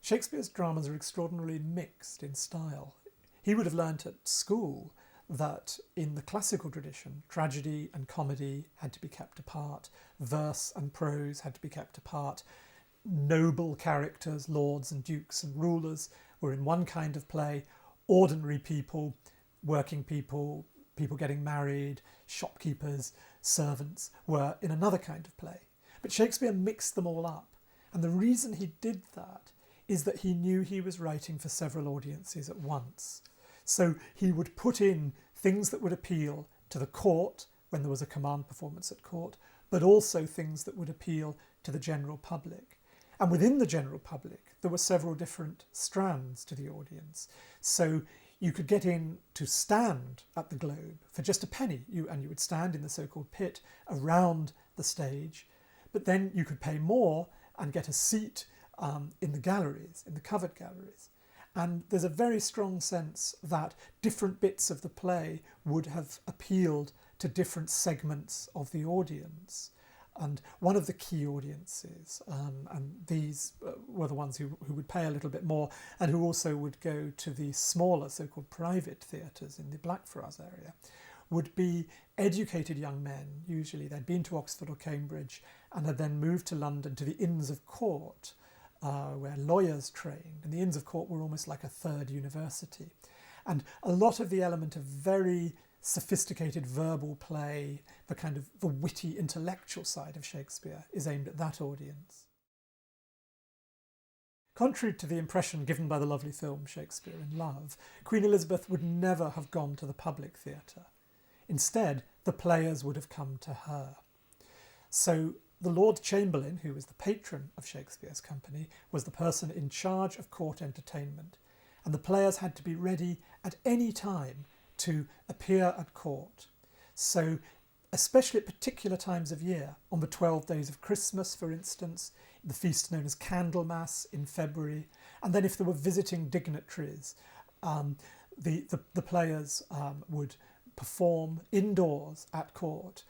Shakespeare's dramas are extraordinarily mixed in style. He would have learnt at school that in the classical tradition, tragedy and comedy had to be kept apart, verse and prose had to be kept apart, noble characters, lords and dukes and rulers were in one kind of play, ordinary people, working people, people getting married, shopkeepers, servants were in another kind of play. But Shakespeare mixed them all up. And the reason he did that is that he knew he was writing for several audiences at once. So he would put in things that would appeal to the court when there was a command performance at court, but also things that would appeal to the general public. And within the general public, there were several different strands to the audience. So you could get in to stand at the Globe for just a penny, and you would stand in the so-called pit around the stage, but then you could pay more and get a seat in the galleries, in the covered galleries. And there's a very strong sense that different bits of the play would have appealed to different segments of the audience. And one of the key audiences, and these were the ones who would pay a little bit more and who also would go to the smaller so-called private theatres in the Blackfriars area, would be educated young men. Usually they'd been to Oxford or Cambridge and had then moved to London to the Inns of Court, where lawyers trained, and the Inns of Court were almost like a third university. And a lot of the element of very sophisticated verbal play, the witty intellectual side of Shakespeare, is aimed at that audience. Contrary to the impression given by the lovely film Shakespeare in Love, Queen Elizabeth would never have gone to the public theatre. Instead, the players would have come to her. So the Lord Chamberlain, who was the patron of Shakespeare's company, was the person in charge of court entertainment, and the players had to be ready at any time to appear at court. So, especially at particular times of year, on the 12 days of Christmas, for instance, the feast known as Candlemas in February, and then if there were visiting dignitaries, the players would perform indoors at court,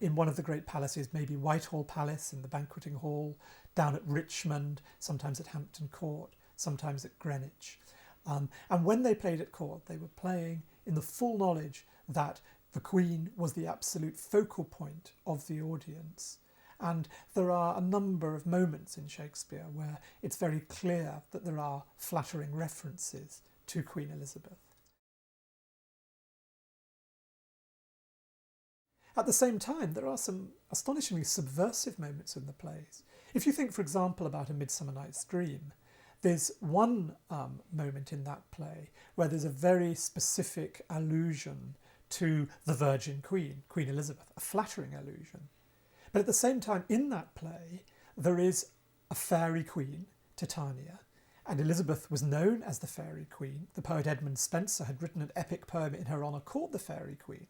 in one of the great palaces, maybe Whitehall Palace in the banqueting hall, down at Richmond, sometimes at Hampton Court, sometimes at Greenwich. And when they played at court, they were playing in the full knowledge that the Queen was the absolute focal point of the audience. And there are a number of moments in Shakespeare where it's very clear that there are flattering references to Queen Elizabeth. At the same time, there are some astonishingly subversive moments in the plays. If you think, for example, about A Midsummer Night's Dream, there's one moment in that play where there's a very specific allusion to the Virgin Queen, Queen Elizabeth, a flattering allusion. But at the same time, in that play, there is a fairy queen, Titania, and Elizabeth was known as the Fairy Queen. The poet Edmund Spenser had written an epic poem in her honour called The Fairy Queen.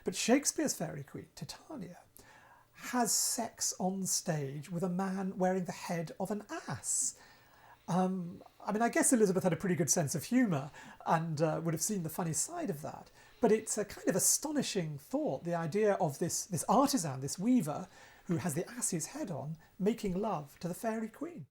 But Shakespeare's Fairy Queen, Titania, has sex on stage with a man wearing the head of an ass. I guess Elizabeth had a pretty good sense of humour and would have seen the funny side of that. But it's a kind of astonishing thought, the idea of this artisan, this weaver, who has the ass's head on, making love to the Fairy Queen.